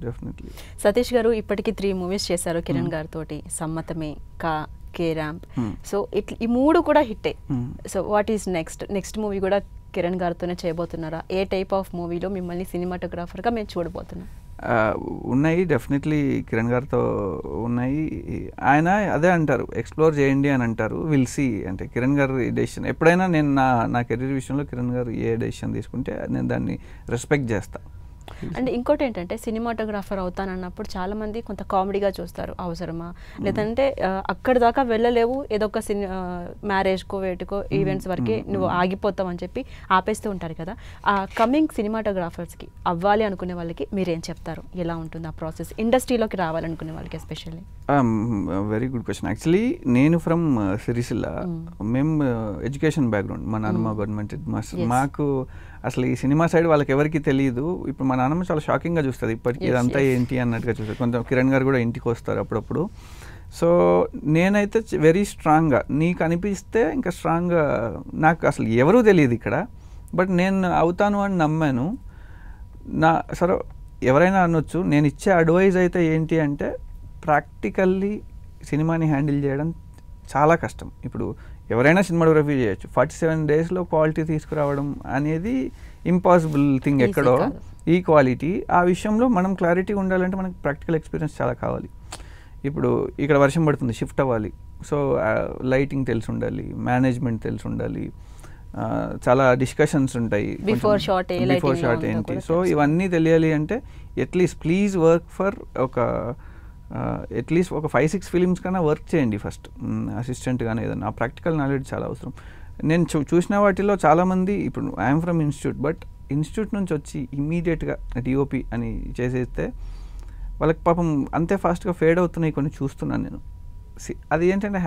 Definitely. Satish గారు ఇప్పటికి 3 movies చేశారు కిరణ్ గారితోటి, సమ్మతమే, కా, కే ర్యాంప్. సో ఈ 3 కూడా హిట్టే. So what is next movie కూడా కిరణ్ గారితోనే చేయబోతున్నారా? ఏ టైప్ ఆఫ్ మూవీలో మిమ్మల్ని సినిమాటోగ్రాఫర్గా మేము చూడబోతున్నాం? ఉన్నాయి, డెఫినెట్లీ కిరణ్ గారితో ఉన్నాయి. ఆయన అదే అంటారు, ఎక్స్ప్లోర్ చేయండి అని అంటారు. Will see. అంటే కిరణ్ గారి డెసిషన్ ఎప్పుడైనా, నేను నా కెరీర్ విషయంలో కిరణ్ గారు ఏ డెసిషన్ తీసుకుంటే నేను దాన్ని రెస్పెక్ట్ చేస్తాను. అండ్ ఇంకోటి ఏంటంటే సినిమాటోగ్రాఫర్ అవుతానన్నప్పుడు చాలా మంది కొంత కామెడీగా చూస్తారు, అవసరమా లేదంటే అక్కడి దాకా వెళ్ళలేవు, ఏదో ఒక మ్యారేజ్కో వేటుకో ఈవెంట్స్ వరకే నువ్వు ఆగిపోతావు అని చెప్పి ఆపేస్తూ ఉంటారు కదా. ఆ కమింగ్ సినిమాటోగ్రాఫర్స్కి అవ్వాలి అనుకునే వాళ్ళకి మీరేం చెప్తారు? ఎలా ఉంటుంది ఆ ప్రాసెస్ ఇండస్ట్రీలోకి రావాలనుకునే వాళ్ళకి especially? Very good question. Actually నేను ఫ్రమ్ సిరిసిల్ల. మేము ఎడ్యుకేషన్ బ్యాక్గ్రౌండ్, మా నాన్నమ్మ గవర్నమెంట్ హెడ్ మాస్టర్. మాకు అసలు ఈ సినిమా సైడ్ వాళ్ళకి ఎవరికి తెలియదు. ఇప్పుడు మా నాన్నమ్మ చాలా షాకింగ్గా చూస్తుంది ఇప్పటికీ, ఇదంతా ఏంటి అన్నట్టుగా చూస్తుంది. కొంచెం కిరణ్ గారు కూడా ఇంటికి వస్తారు అప్పుడప్పుడు. సో నేనైతే వెరీ స్ట్రాంగ్గా, నీకు అనిపిస్తే ఇంకా స్ట్రాంగ్గా, నాకు అసలు ఎవరూ తెలియదు ఇక్కడ, బట్ నేను అవుతాను అని నమ్మాను. సరే ఎవరైనా అనొచ్చు. నేను ఇచ్చే అడ్వైజ్ అయితే ఏంటి అంటే, ప్రాక్టికల్లీ సినిమాని హ్యాండిల్ చేయడం చాలా కష్టం. ఇప్పుడు ఎవరైనా సినిమాటోగ్రఫీ చేయొచ్చు, 47 డేస్లో క్వాలిటీ తీసుకురావడం అనేది ఇంపాసిబుల్ థింగ్ ఎక్కడో. ఈ క్వాలిటీ, ఆ విషయంలో మనం క్లారిటీ ఉండాలంటే మనకు ప్రాక్టికల్ ఎక్స్పీరియన్స్ చాలా కావాలి. ఇప్పుడు ఇక్కడ వర్షం పడుతుంది, షిఫ్ట్ అవ్వాలి, సో లైటింగ్ తెలిసి ఉండాలి, మేనేజ్మెంట్ తెలిసి ఉండాలి, చాలా డిస్కషన్స్ ఉంటాయి బిఫోర్ షాట్ ఏంటి. సో ఇవన్నీ తెలియాలి అంటే at least please work for at least ఒక 5-6 ఫిలిమ్స్ కన్నా వర్క్ చేయండి ఫస్ట్, అసిస్టెంట్ కానీ ఏదన్నా. ఆ ప్రాక్టికల్ నాలెడ్జ్ చాలా అవసరం. నేను చూసిన వాటిలో చాలామంది, ఇప్పుడు I'm from institute, but institute నుంచి వచ్చి ఇమ్మీడియట్గా డిఓపి అని చేసేస్తే వాళ్ళకి పాపం అంతే ఫాస్ట్గా ఫేడ్ అవుతున్నాయి కొన్ని చూస్తున్నాను నేను. అది ఏంటంటే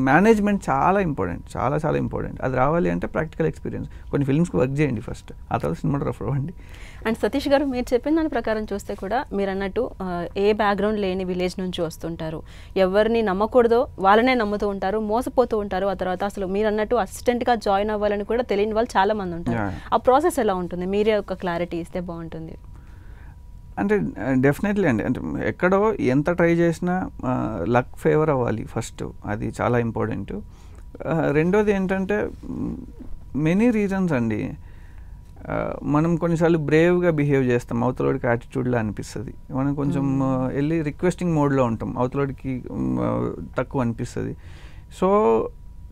మేనేజ్మెంట్ చాలా ఇంపార్టెంట్, చాలా చాలా ఇంపార్టెంట్. అది రావాలి అంటే ప్రాక్టికల్ ఎక్స్పీరియన్స్. కొన్ని ఫిల్మ్స్కి వర్క్ చేయండి ఫస్ట్, ఆ తర్వాత సినిమాటోగ్రాఫర్ అవ్వండి. అండ్ సతీష్ గారు, మీరు చెప్పిన దాని ప్రకారం చూస్తే కూడా మీరు అన్నట్టు ఏ బ్యాక్గ్రౌండ్ లేని విలేజ్ నుంచి వస్తుంటారు, ఎవరిని నమ్మకూడదో వాళ్ళనే నమ్ముతూ ఉంటారు, మోసపోతూ ఉంటారు. ఆ తర్వాత అసలు మీరు అన్నట్టు అసిస్టెంట్గా జాయిన్ అవ్వాలని కూడా తెలియని వాళ్ళు చాలా మంది ఉంటారు. ఆ ప్రాసెస్ ఎలా ఉంటుంది? మీరే ఒక క్లారిటీ ఇస్తే బాగుంటుంది. అంటే డెఫినెట్లీ అండి, అంటే ఎక్కడో ఎంత ట్రై చేసినా లక్ ఫేవర్ అవ్వాలి ఫస్ట్, అది చాలా ఇంపార్టెంట్. రెండోది ఏంటంటే మెనీ రీజన్స్ అండి. మనం కొన్నిసార్లు బ్రేవ్గా బిహేవ్ చేస్తాం, అవతలోడికి యాటిట్యూడ్లా అనిపిస్తుంది. మనం కొంచెం వెళ్ళి రిక్వెస్టింగ్ మోడ్లో ఉంటాం, అవతలోడికి తక్కువ అనిపిస్తుంది. సో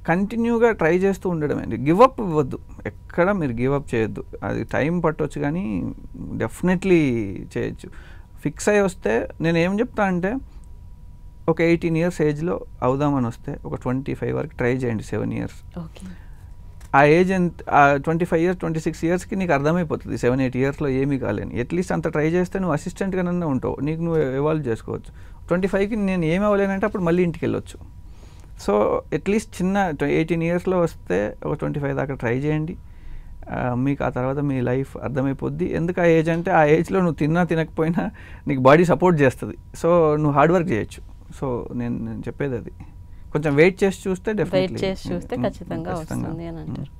కంటిన్యూగా ట్రై చేస్తూ ఉండడం అండి, గివప్ ఇవ్వద్దు, ఎక్కడ మీరు గివప్ చేయొద్దు. అది టైం పట్టవచ్చు కానీ డెఫినెట్లీ చేయొచ్చు. ఫిక్స్ అయ్యి వస్తే నేను ఏం చెప్తా అంటే, ఒక 18 years ఏజ్లో అవుదామని వస్తే ఒక 25 వరకు ట్రై చేయండి, 7 years. ఆ ఏజ్ ఎంత, 25 years 26 yearsకి నీకు అర్థమైపోతుంది 7-8 yearsలో ఏమీ కాలేని. అట్లీస్ట్ అంత ట్రై చేస్తే నువ్వు అసిస్టెంట్గానన్నా ఉంటావు, నీకు నువ్వు ఎవాల్వ్ చేసుకోవచ్చు. 25కి నేను ఏమి అవ్వలేనంటే అప్పుడు మళ్ళీ ఇంటికి వెళ్ళొచ్చు. సో అట్లీస్ట్ చిన్న 18 yearsలో వస్తే ఒక 25 దాకా ట్రై చేయండి. మీకు ఆ తర్వాత మీ లైఫ్ అర్థమైపోద్ది. ఎందుకు ఆ ఏజ్ అంటే, ఆ ఏజ్లో నువ్వు తిన్నా తినకపోయినా నీకు బాడీ సపోర్ట్ చేస్తుంది. సో నువ్వు హార్డ్ వర్క్ చేయొచ్చు. సో నేను చెప్పేది అది, కొంచెం వెయిట్ చేసి చూస్తే డెఫినెట్లీ ఖచ్చితంగా వస్తుంది అని అంటారు.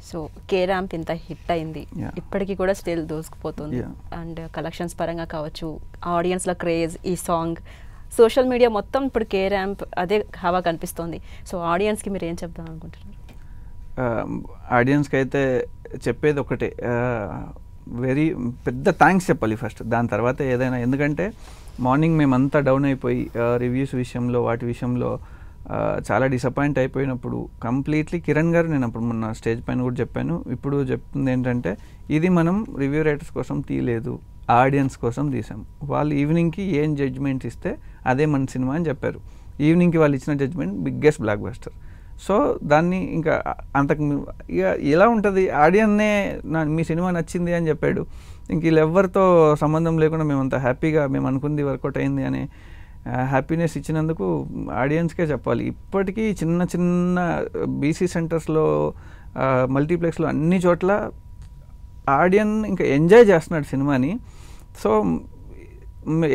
సో కే ర్యాంప్ ఇంత హిట్ అయింది, ఇప్పటికీ కూడా స్టిల్ దూసుకుపోతుంది. అండ్ కలెక్షన్స్ పరంగా కావచ్చు, ఆడియన్స్లో క్రేజ్, ఈ సాంగ్, సోషల్ మీడియా మొత్తం ఇప్పుడు కే ర్యాంప్ అదే హవా కనిపిస్తుంది. సో ఆడియన్స్కి మీరు ఏం చెప్దాం అనుకుంటున్నారు? ఆడియన్స్కి అయితే చెప్పేది ఒకటే, వెరీ పెద్ద థ్యాంక్స్ చెప్పాలి ఫస్ట్, దాని తర్వాత ఏదైనా. ఎందుకంటే మార్నింగ్ మేమంతా డౌన్ అయిపోయి రివ్యూస్ విషయంలో వాటి విషయంలో చాలా డిసప్పాయింట్ అయిపోయినప్పుడు కంప్లీట్లీ కిరణ్ గారు, నేను అప్పుడు మొన్న స్టేజ్ పైన కూడా చెప్పాను, ఇప్పుడు చెప్తుంది ఏంటంటే, ఇది మనం రివ్యూ రైటర్స్ కోసం తీయలేదు, ఆడియన్స్ కోసం తీసాం. వాళ్ళు ఈవినింగ్కి ఏం జడ్జ్మెంట్ ఇస్తే అదే మన సినిమా అని చెప్పారు. ఈవినింగ్కి వాళ్ళు ఇచ్చిన judgement biggest blockbuster. So దాన్ని ఇంకా అంతకు ఇక ఎలా ఉంటుంది, ఆడియన్నే మీ సినిమా నచ్చింది అని చెప్పాడు, ఇంక వీళ్ళెవ్వరితో సంబంధం లేకుండా మేమంతా హ్యాపీగా మేము అనుకుంది వర్కౌట్ అయింది అనే హ్యాపీనెస్ ఇచ్చినందుకు ఆడియన్స్కే చెప్పాలి. ఇప్పటికీ చిన్న చిన్న బీసీ సెంటర్స్లో, మల్టీప్లెక్స్లో, అన్ని చోట్ల ఆడియన్ ఇంకా ఎంజాయ్ చేస్తున్నాడు సినిమాని. సో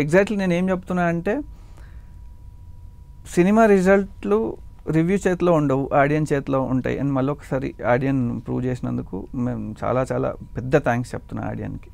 ఎగ్జాక్ట్లీ నేను ఏం చెప్తున్నా అంటే, సినిమా రిజల్ట్లు రివ్యూ చేతిలో ఉండవు, ఆడియన్ చేతిలో ఉంటాయి అని మళ్ళీ ఒకసారి ఆడియన్ ప్రూవ్ చేసినందుకు మేము చాలా చాలా పెద్ద థ్యాంక్స్ చెప్తున్నా ఆడియన్కి.